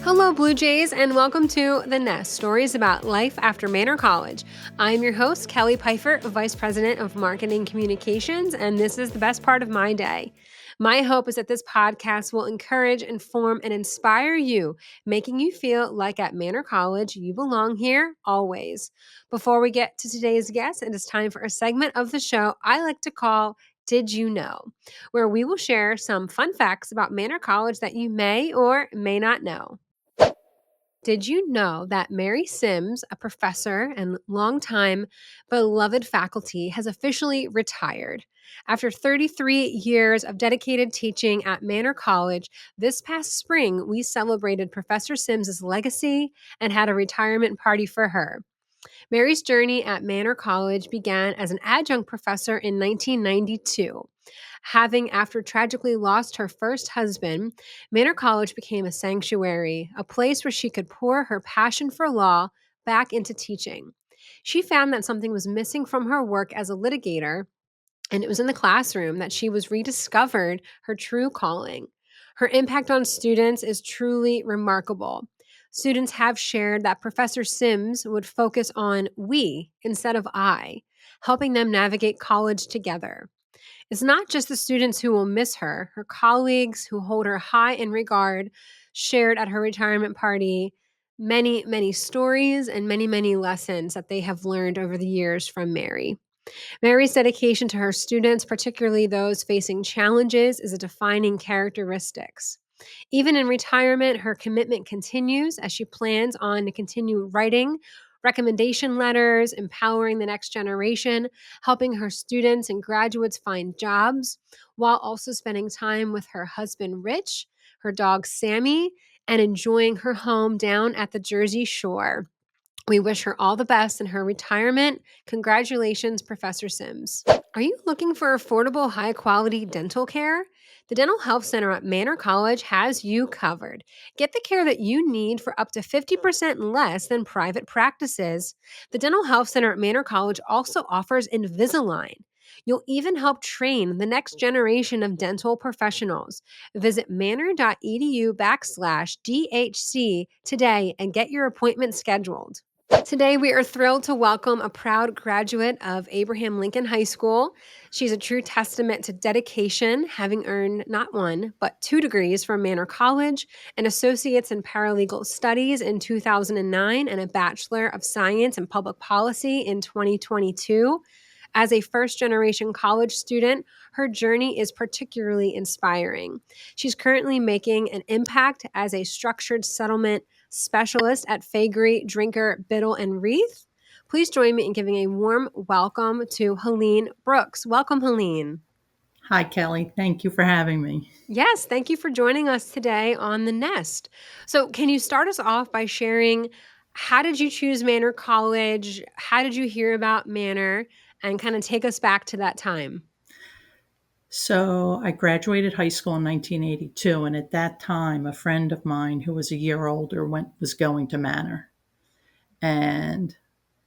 Hello, Blue Jays, and welcome to The Nest, stories about life after Manor College. I'm your host, Kelly Pfeiffer, Vice President of Marketing Communications, and this is the best part of my day. My hope is that this podcast will encourage, inform, and inspire you, making you feel like at Manor College you belong here always. Before we get to today's guest, it is time for a segment of the show I like to call Did You Know?, where we will share some fun facts about Manor College that you may or may not know. Did you know that Mary Sims, a professor and longtime beloved faculty, has officially retired? After 33 years of dedicated teaching at Manor College, this past spring we celebrated Professor Sims's legacy and had a retirement party for her. Mary's journey at Manor College began as an adjunct professor in 1992. Having, after tragically lost her first husband, Manor College became a sanctuary, a place where she could pour her passion for law back into teaching. She found that something was missing from her work as a litigator, and it was in the classroom that she was rediscovered her true calling. Her impact on students is truly remarkable. Students have shared that Professor Sims would focus on we instead of I, helping them navigate college together. It's not just the students who will miss her. Her colleagues who hold her high in regard shared at her retirement party many, many stories and many, many lessons that they have learned over the years from Mary. Mary's dedication to her students, particularly those facing challenges, is a defining characteristic. Even in retirement, her commitment continues as she plans on to continue writing recommendation letters, empowering the next generation, helping her students and graduates find jobs, while also spending time with her husband, Rich, her dog, Sammy, and enjoying her home down at the Jersey Shore. We wish her all the best in her retirement. Congratulations, Professor Sims. Are you looking for affordable, high-quality dental care? The Dental Health Center at Manor College has you covered. Get the care that you need for up to 50% less than private practices. The Dental Health Center at Manor College also offers Invisalign. You'll even help train the next generation of dental professionals. Visit manor.edu/DHC today and get your appointment scheduled. Today, we are thrilled to welcome a proud graduate of Abraham Lincoln High School. She's a true testament to dedication, having earned not one, but 2 degrees from Manor College, an associate's in paralegal studies in 2009, and a Bachelor of Science in Public Policy in 2022. As a first-generation college student, her journey is particularly inspiring. She's currently making an impact as a structured settlement specialist at Faegre, Drinker, Biddle, and Reath. Please join me in giving a warm welcome to Helene Brooks. Welcome, Helene. Hi, Kelly. Thank you for having me. Yes, thank you for joining us today on The Nest. So, can you start us off by sharing how did you choose Manor College? How did you hear about Manor? And kind of take us back to that time. So, I graduated high school in 1982, and at that time, a friend of mine who was a year older was going to Manor. And,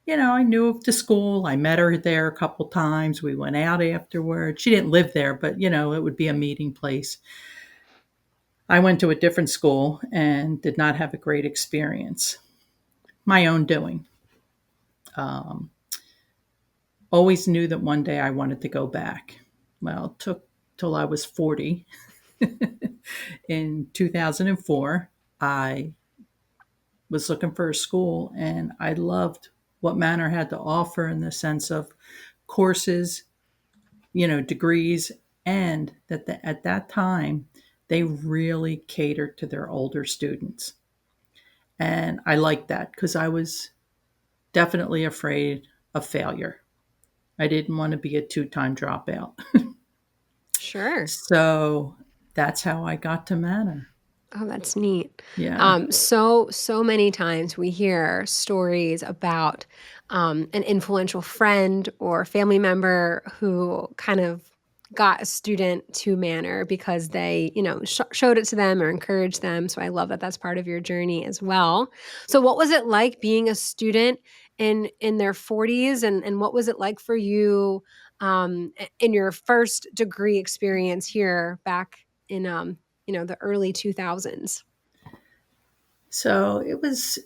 I knew of the school. I met her there a couple times. We went out afterward. She didn't live there, but, it would be a meeting place. I went to a different school and did not have a great experience. My own doing. Um, Always knew that one day I wanted to go back. Well, it took till I was 40. In 2004, I was looking for a school, and I loved what Manor had to offer in the sense of courses, degrees, and that at that time, they really catered to their older students. And I liked that because I was definitely afraid of failure. I didn't want to be a two-time dropout. Sure. So that's how I got to Manor. Oh, that's neat. Yeah. So many times we hear stories about an influential friend or family member who kind of got a student to Manor because they, showed it to them or encouraged them. So I love that that's part of your journey as well. So what was it like being a student in their 40s, and what was it like for you in your first degree experience here back in the early 2000s? So it was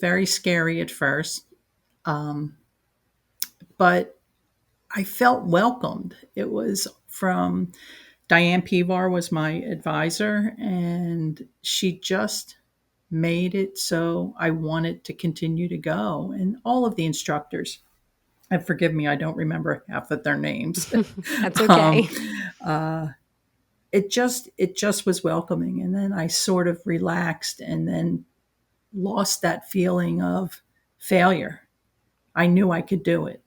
very scary at first, um, but I felt welcomed. It was from Diane Pivar was my advisor, and she just made it so I wanted to continue to go. And all of the instructors, and forgive me, I don't remember half of their names. That's um, okay. it just was welcoming, and then I sort of relaxed, and then lost that feeling of failure. I knew I could do it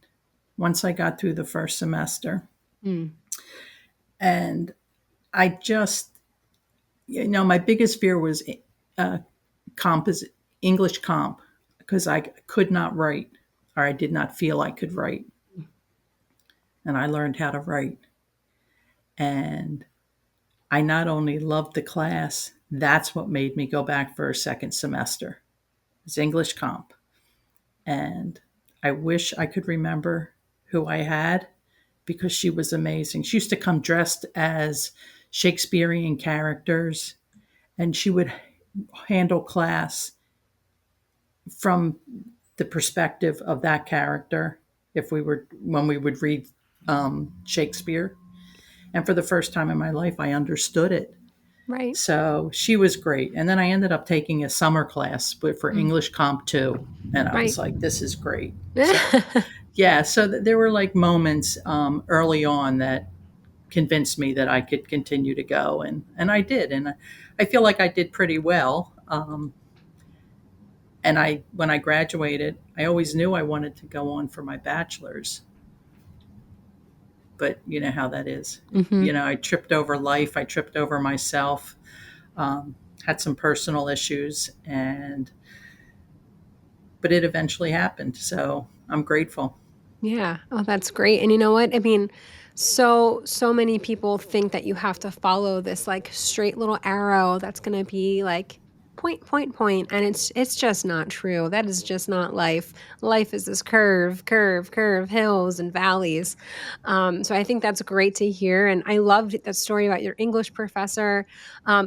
once I got through the first semester. Mm, And I just, my biggest fear was uh, English comp, because I could not write, or I did not feel I could write. And I learned how to write. And I not only loved the class, that's what made me go back for a second semester. It's English comp. And I wish I could remember who I had, because she was amazing. She used to come dressed as Shakespearean characters, and she would handle class from the perspective of that character if we were when we would read Shakespeare. And for the first time in my life, I understood it. right. So she was great. And then I ended up taking a summer class, but for Mm, English Comp 2. And I was right. like, this is great. So, yeah, so there were like moments early on that convinced me that I could continue to go. And I did. And I feel like I did pretty well. And when I graduated, I always knew I wanted to go on for my bachelor's, but you know how that is. Hmm. I tripped over life, I tripped over myself, had some personal issues, but it eventually happened. So I'm grateful. Yeah. Oh, that's great. And you know what? I mean, so many people think that you have to follow this like straight little arrow that's going to be like point, point, point, and it's just not true. That is just not life. Life is this curve, curve, curve, hills and valleys. So I think that's great to hear, and I loved that story about your English professor.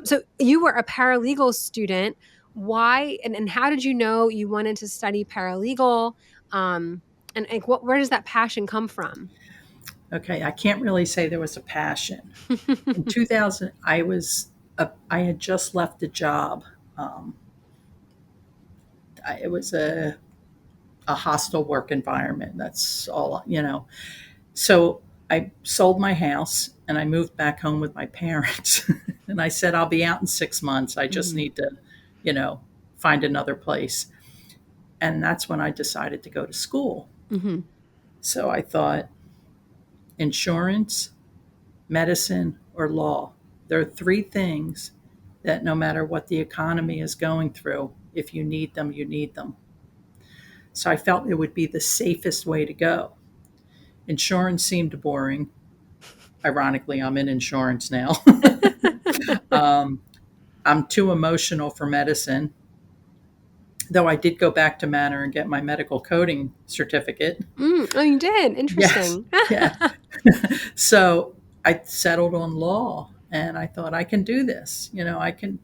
So you were a paralegal student. Why and how did you know you wanted to study paralegal? Um, and like, where does that passion come from? Okay, I can't really say there was a passion. In 2000, I had just left a job. Um, it was a hostile work environment. That's all. So I sold my house and I moved back home with my parents. And I said, I'll be out in 6 months. I just Mhm, need to, you know, find another place. And that's when I decided to go to school. mhm. So I thought insurance, medicine, or law. There are three things that no matter what the economy is going through, if you need them, you need them. So I felt it would be the safest way to go. Insurance seemed boring. Ironically, I'm in insurance now. um, I'm too emotional for medicine, though I did go back to Manor and get my medical coding certificate. Oh, you did? Yes, Interesting. yeah. So I settled on law, and I thought I can do this. I can.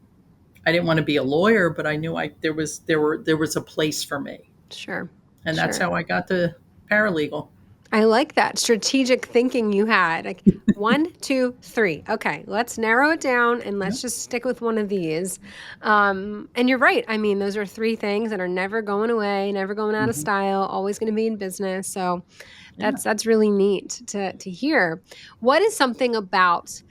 I didn't want to be a lawyer, but I knew there was a place for me, Sure, and that's sure. how I got to paralegal. I like that strategic thinking you had. Like 1, 2, 3. Okay, let's narrow it down and let's Yep. just stick with one of these. And you're right. I mean, those are three things that are never going away, never going out of Hmm. style, always going to be in business. So Yeah. that's really neat to hear. What is something about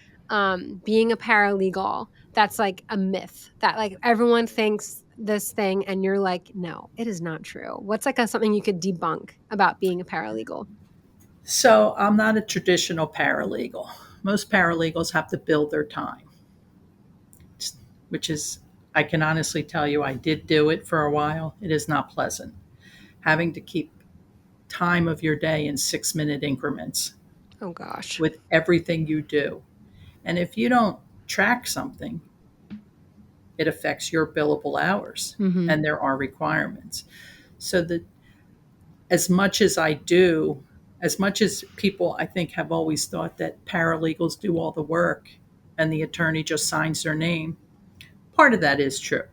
being a paralegal that's like a myth that like everyone thinks this thing and you're like, no, it is not true. What's like something you could debunk about being a paralegal? So I'm not a traditional paralegal. Most paralegals have to build their time, which is, I can honestly tell you, I did do it for a while. It is not pleasant having to keep time of your day in 6-minute increments Oh gosh. with everything you do. And if you don't track something, it affects your billable hours, Mhm. and there are requirements. So that as much as I do, as much as people I think have always thought that paralegals do all the work and the attorney just signs their name, part of that is true.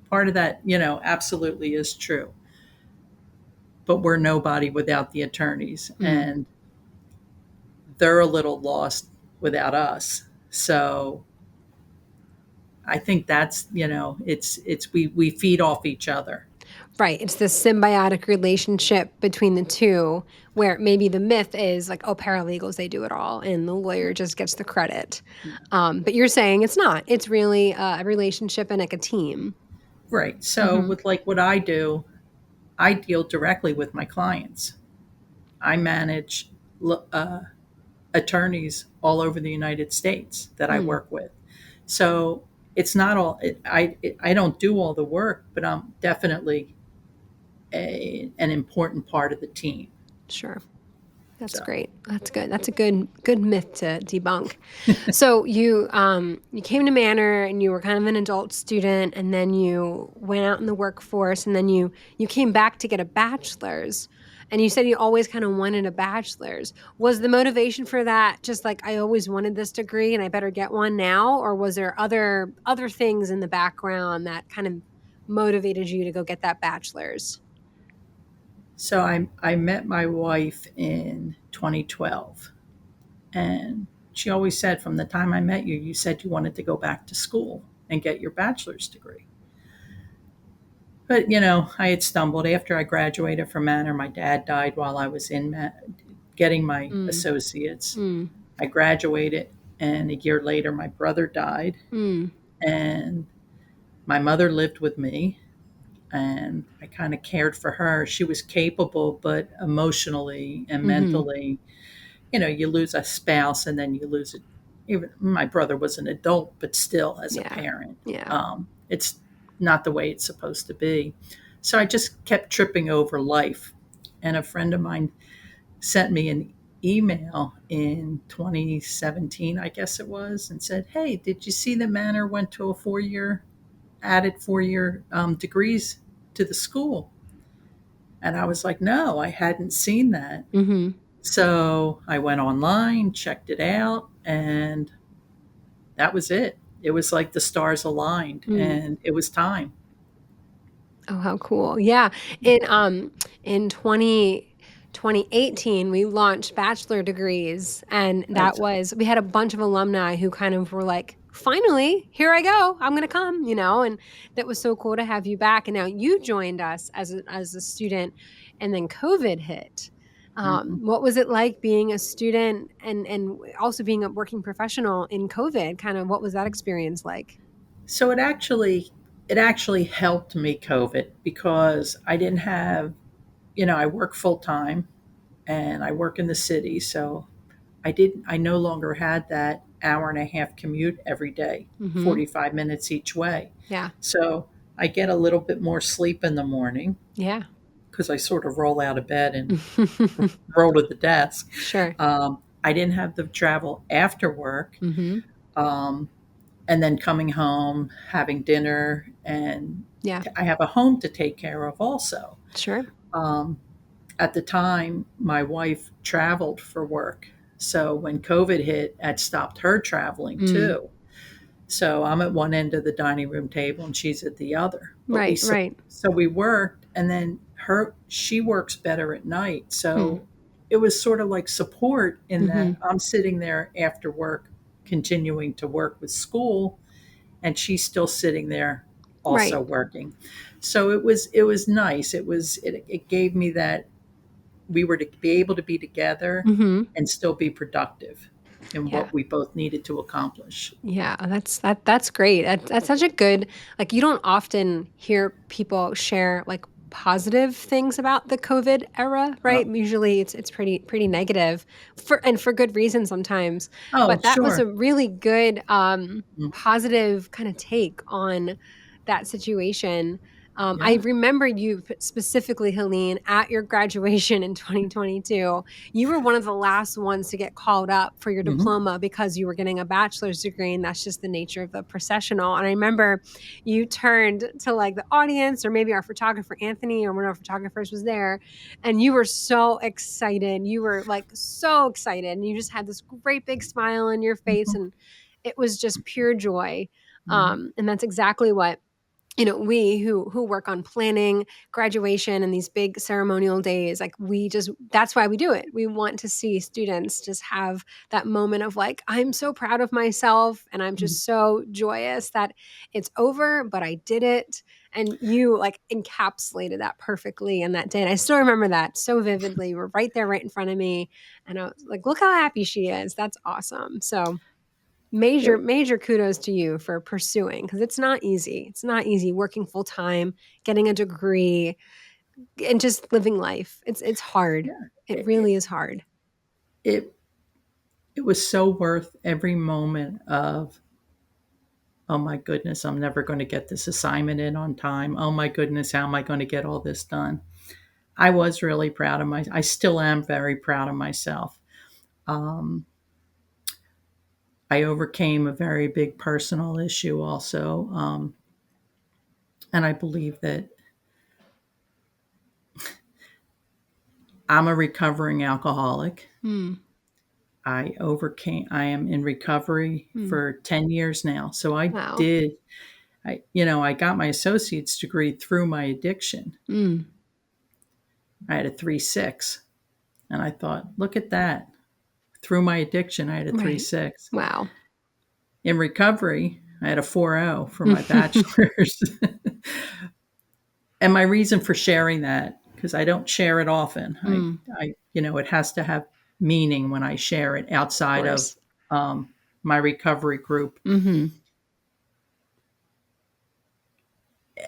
Part of that, absolutely is true. But we're nobody without the attorneys, Mm. and they're a little lost without us. So I think that's, it's we feed off each other. Right. It's this symbiotic relationship between the two where maybe the myth is like, oh, paralegals, they do it all, and the lawyer just gets the credit. But you're saying it's not. It's really a relationship and like a team. Right. So Mm-hmm. with like what I do, I deal directly with my clients. I manage uh, attorneys all over the United States that I Mm, work with. So it's not all I don't do all the work, but I'm definitely an important part of the team. sure. That's So great. That's good. That's a good myth to debunk. So you came to Manor and you were kind of an adult student, and then you went out in the workforce, and then you came back to get a bachelor's. And you said you always kind of wanted a bachelor's. Was the motivation for that just like I always wanted this degree and I better get one now, or was there other things in the background that kind of motivated you to go get that bachelor's? I met my wife in 2012, and she always said, from the time I met you, you said you wanted to go back to school and get your bachelor's degree. But I had stumbled after I graduated from Manor. My dad died while I was getting my Mm, associates. mm, I graduated, and a year later, my brother died, mm, and my mother lived with me, and I kind of cared for her. She was capable, but emotionally and mm-hmm. mentally, you lose a spouse, and then you lose it. Even my brother was an adult, but still, as a Yeah. parent, Yeah. it's not the way it's supposed to be. So I just kept tripping over life. And a friend of mine sent me an email in 2017, I guess it was, and said, "Hey, did you see that Manor went to a 4 year, added 4 year degrees to the school?" And I was like, "No, I hadn't seen that." Mm-hmm. So I went online, checked it out, and that was it. It was like the stars aligned, Mm. and it was time. Oh, how cool. Yeah. In 2018, we launched bachelor degrees, and that That's was we had a bunch of alumni who kind of were like, "Finally, here I go. I'm going to come," and that was so cool to have you back. And now you joined us as a student, and then COVID hit. mhm. What was it like being a student and also being a working professional in COVID? Kind of what was that experience like? So it actually helped me COVID because I didn't have, I work full time and I work in the city, so I no longer had that hour and a half commute every day, Mhm. 45 minutes each way. Yeah. So I get a little bit more sleep in the morning Yeah. because I sort of roll out of bed and roll to the desk. Sure. I didn't have the travel after work. Mhm. Um, and then coming home, having dinner, and Yeah. I have a home to take care of also. Sure. Um, at the time, my wife traveled for work. So when COVID hit, that stopped her traveling Mm. too. So I'm at one end of the dining room table and she's at the other. But Right, right. we worked, and then she works better at night. Hmm. So it was sort of like support in that Mhm. I'm sitting there after work continuing to work with school, and she's still sitting there also Right. working. So it was nice. It gave me that we were to be able to be together Mhm. and still be productive in Yeah. what we both needed to accomplish. Yeah, that's great. That's such a good like you don't often hear people share like positive things about the COVID era, right? Oh, Usually it's pretty negative for good reason sometimes. oh, But that was sure. a really good Mm, positive kind of take on that situation. I yeah. remember you specifically, Helene, at your graduation in 2022. You were one of the last ones to get called up for your Hmm. diploma because you were getting a bachelor's degree, and that's just the nature of the processional. And I remember you turned to like the audience, or maybe our photographer Anthony, or one of our photographers was there, and you were so excited. You were like so excited, and you just had this great big smile on your face, Hmm. and it was just pure joy. Mhm. And that's exactly what, we who work on planning graduation and these big ceremonial days, like that's why we do it. We want to see students just have that moment of like, I'm so proud of myself and I'm Mhm. just so joyous that it's over, but I did it. And you like encapsulated that perfectly in that day. And I still remember that so vividly. You were right there, right in front of me. And I was like, look how happy she is. That's awesome. So It, major kudos to you for pursuing, because it's not easy. It's not easy working full time, getting a degree, and just living life. It's hard. yeah, It it, really it, is hard. it, it was so worth every moment of, oh my goodness, I'm never going to get this assignment in on time. Oh my goodness, how am I going to get all this done? I was really proud of I still am very proud of myself. Um, I overcame a very big personal issue also. And I believe that I'm a recovering alcoholic. Mm, I am in recovery mm. for 10 years now. So Wow. I got my associate's degree through my addiction. Mm. I had a 3.6, and I thought, look at that. Through my addiction, I had a Right. 3.6. Wow. In recovery, I had a 4.0 for my bachelor's. And my reason for sharing that, because I don't share it often, Mm. it has to have meaning when I share it Of outside of course. um, my recovery group. Mm-hmm.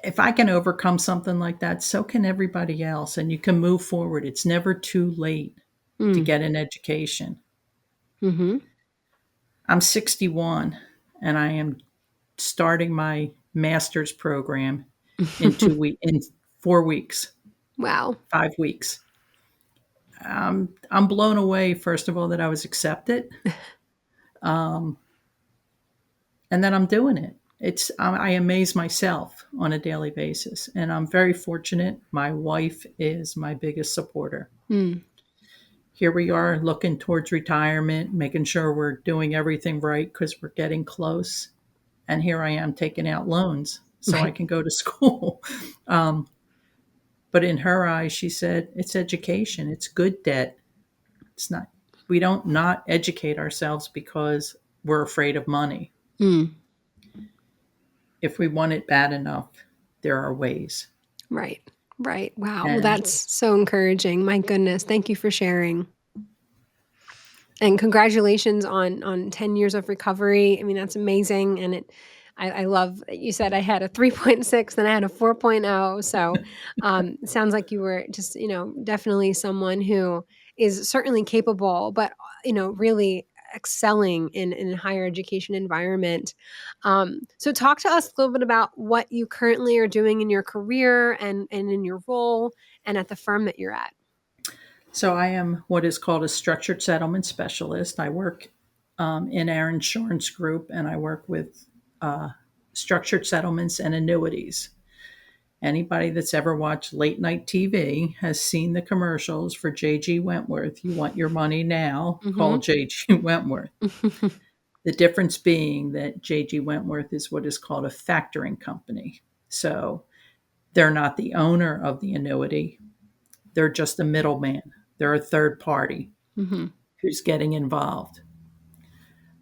If I can overcome something like that, so can everybody else, and you can move forward. It's never too late to Mm. get an education. Mm-hmm. I'm 61, and I am starting my master's program in 4 weeks, Wow. 5 weeks. I'm blown away, first of all, that I was accepted, um, and that I'm doing it. I amaze myself on a daily basis, and I'm very fortunate. My wife is my biggest supporter. Mm. Here we are looking towards retirement, making sure we're doing everything right because we're getting close. And here I am taking out loans so I Right. can go to school. Um, but in her eyes, she said, it's education, it's good debt. It's not, we don't not educate ourselves because we're afraid of money. Mm. If we want it bad enough, there are ways. Right. Right. Wow. Well, And that's so encouraging. My goodness. Thank you for sharing. And congratulations on 10 years of recovery. I mean, that's amazing. And I love that you said I had a 3.6 and I had a 4.0. So it sounds like you were just, definitely someone who is certainly capable, but, really excelling in a higher education environment. So talk to us a little bit about what you currently are doing in your career and in your role and at the firm that you're at. so I am what is called a structured settlement specialist. I work in our insurance group, and I work with uh, structured settlements and annuities. Anybody that's ever watched late night TV has seen the commercials for J.G. Wentworth. You want your money now? Call Mm-hmm. J.G. Wentworth. The difference being that J.G. Wentworth is what is called a factoring company. So they're not the owner of the annuity, they're just a middleman. They're a third party Mm-hmm. who's getting involved.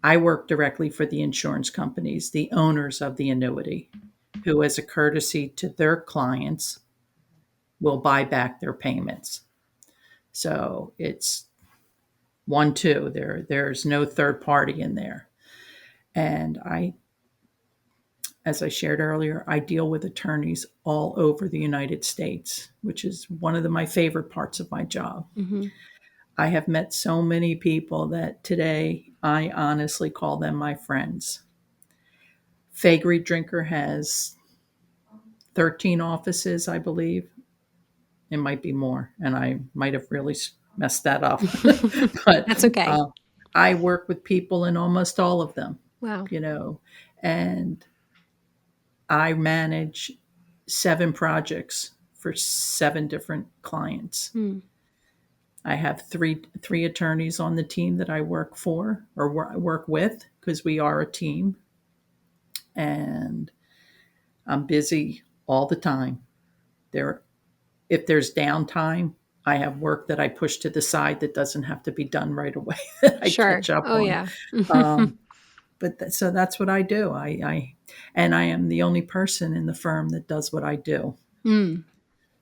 I work directly for the insurance companies, the owners of the annuity, who, as a courtesy to their clients, will buy back their payments. So it's 1-2. There's no third party in there. And as I shared earlier, I deal with attorneys all over the United States, which is one of my favorite parts of my job. Mm-hmm. I have met so many people that today I honestly call them my friends. Faegre Drinker has 13 offices, I believe. It might be more, and I might have really messed that up. but That's okay. uh, I work with people in almost all of them, Wow. you know, and I manage 7 projects for 7 different clients. Mm. I have three attorneys on the team that I work for or work with because we are a team. and I'm busy all the time. There, if there's downtime, I have work that I push to the side that doesn't have to be done right away that I Sure. catch up Oh, on. yeah. So that's what I do. And I am the only person in the firm that does what I do. Mm.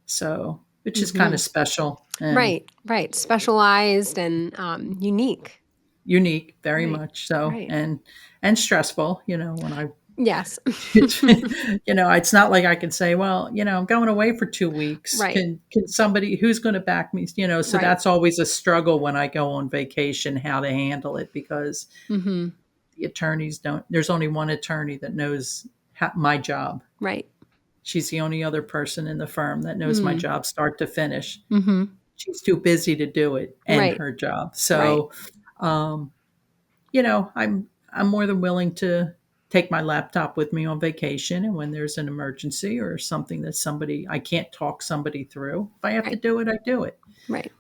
So, which is kind Hmm. of special and Right, right. Specialized and unique. unique, very Right, much so, right. and stressful. When I, Yes. it's, it's not like I can say, well, I'm going away for 2 weeks. Right, Can somebody who's going to back me? So right. that's always a struggle when I go on vacation, how to handle it because Hmm. the attorneys don't. There's only one attorney that knows my job. Right. She's the only other person in the firm that knows my Mm. job start to finish. Hmm. She's too busy to do it and Right, her job. right. So, um, I'm more than willing to take my laptop with me on vacation, and when there's an emergency or something that somebody I can't talk somebody through, if I have to Right, do it, I do it. right.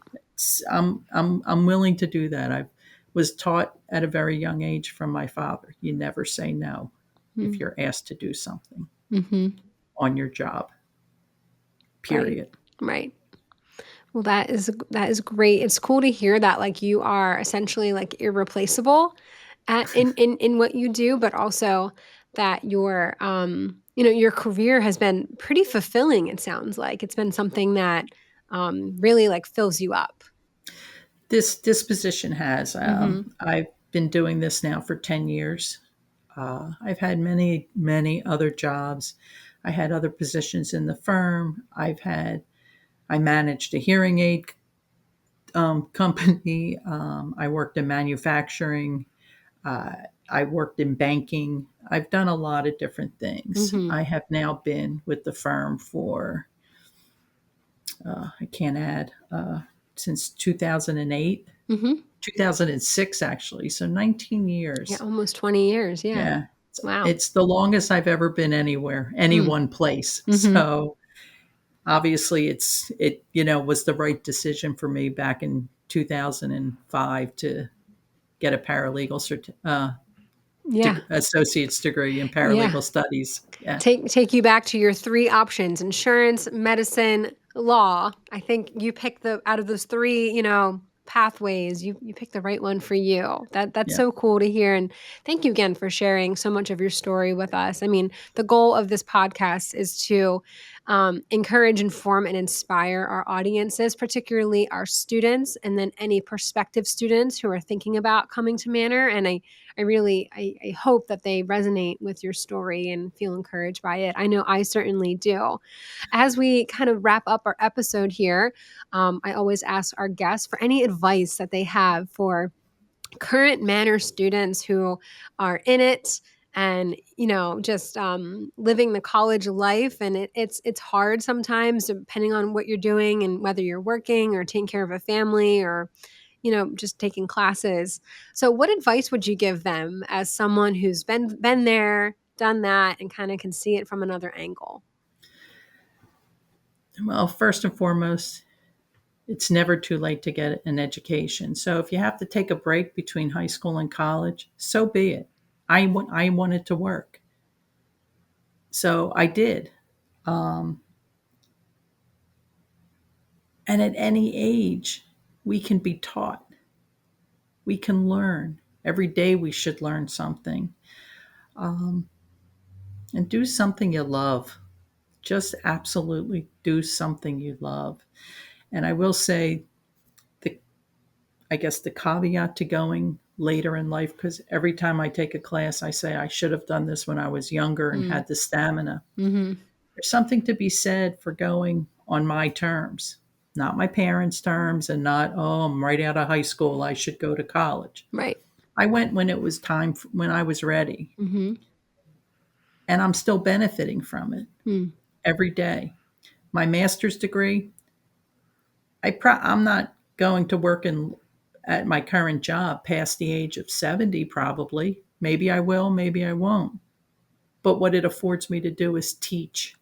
I'm willing to do that. I was taught at a very young age from my father. You never say no if Mm. you're asked to do something Hmm. on your job. Right, Period. right. Well, that is great. It's cool to hear that like you are essentially like irreplaceable in what you do, but also that your career has been pretty fulfilling, it sounds like. It's been something that really like fills you up. This position has. Mhm. I've been doing this now for 10 years. I've had many other jobs. I had other positions in the firm. I managed a hearing aid company. I worked in manufacturing. Uh, I worked in banking. I've done a lot of different things. Mhm. I have now been with the firm for, I can't add, since 2008, Mhm. 2006, actually. So 19 Yeah, years. almost 20 years. Yeah. Yeah. Wow. It's the longest I've ever been anywhere, any Mm. one place. Mhm. So obviously it was the right decision for me back in 2005 to get a Yeah. associate's degree in Yeah. paralegal studies. Yeah. Take you back to your 3 options: insurance, medicine, law. I think you picked the out of those 3, pathways, you picked the right one for you. That's Yeah. so cool to hear, and thank you again for sharing so much of your story with us. I mean, the goal of this podcast is to, encourage, inform, and inspire our audiences, particularly our students, and then any prospective students who are thinking about coming to Manor, and I hope that they resonate with your story and feel encouraged by it. I know I certainly do. As we kind of wrap up our episode here, I always ask our guests for any advice that they have for current Manor students who are in it and just living the college life, and it's hard sometimes depending on what you're doing and whether you're working or taking care of a family or just taking classes. So what advice would you give them as someone who's been there, done that, and kind of can see it from another angle? Well, first and foremost, it's never too late to get an education. So if you have to take a break between high school and college, so be it. I wanted to work. So I did. Um, and at any age, we can be taught. We can learn. Every day we should learn something. Um, and do something you love. Just absolutely do something you love. And I will say, the I guess the caveat to going later in life, because every time I take a class, I say I should have done this when I was younger and Mm. had the stamina. Mhm. There's something to be said for going on my terms, not my parents' terms, and not, oh, I'm right out of high school, I should go to college. Right. I went when it was time, when I was ready, Mhm. and I'm still benefiting from it Mm. every day. My master's degree, I'm not going to work at my current job past the age of 70, probably. Maybe I will, maybe I won't. But what it affords me to do is teach,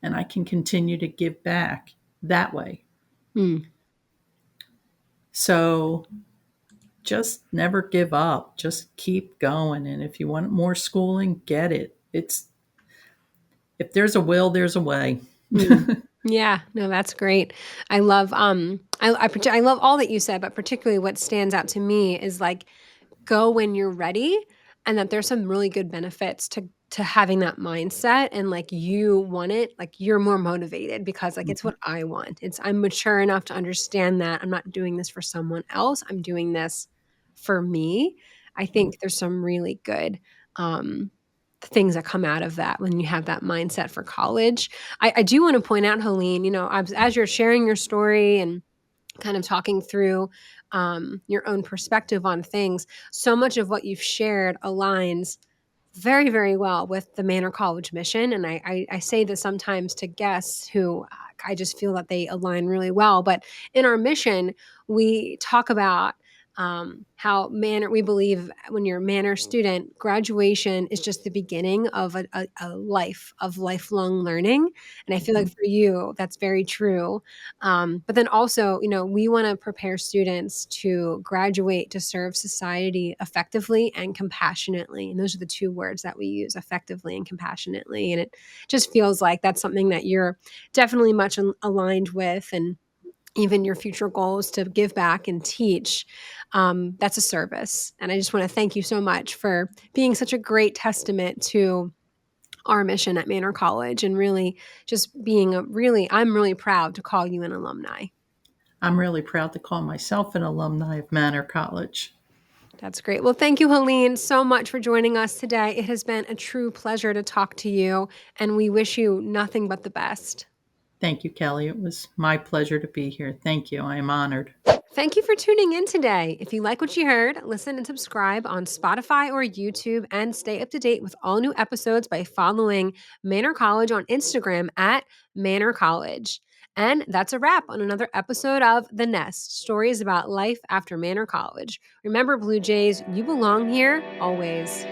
and I can continue to give back that way. Mm. So just never give up. Just keep going. And if you want more schooling, get it. It's if there's a will, there's a way. Mm. Yeah, no, that's great. I love I love all that you said, but particularly what stands out to me is like go when you're ready, and that there's some really good benefits to having that mindset, and like you want it, like you're more motivated because like it's Mhm. what I want. It's I'm mature enough to understand that I'm not doing this for someone else. I'm doing this for me. I think there's some really good um things that come out of that when you have that mindset for college. I do want to point out, Helene, as you're sharing your story and kind of talking through your own perspective on things, so much of what you've shared aligns very, very well with the Manor College mission. And I say this sometimes to guests who I just feel that they align really well. But in our mission, we talk about how Manor, we believe when you're a Manor student, graduation is just the beginning of a life of lifelong learning. And I feel like Mhm. for you, that's very true. But then also, we want to prepare students to graduate to serve society effectively and compassionately. And those are the two words that we use, effectively and compassionately. And it just feels like that's something that you're definitely much aligned with. And even your future goals to give back and teach, that's a service. And I just want to thank you so much for being such a great testament to our mission at Manor College and really just being I'm really proud to call you an alumni. I'm really proud to call myself an alumni of Manor College. That's great. Well, thank you, Helene, so much for joining us today. It has been a true pleasure to talk to you, and we wish you nothing but the best. Thank you, Kelly. It was my pleasure to be here. Thank you. I am honored. Thank you for tuning in today. If you like what you heard, listen and subscribe on Spotify or YouTube and stay up to date with all new episodes by following Manor College on Instagram at Manor College. And that's a wrap on another episode of The Nest, stories about life after Manor College. Remember, Blue Jays, you belong here always.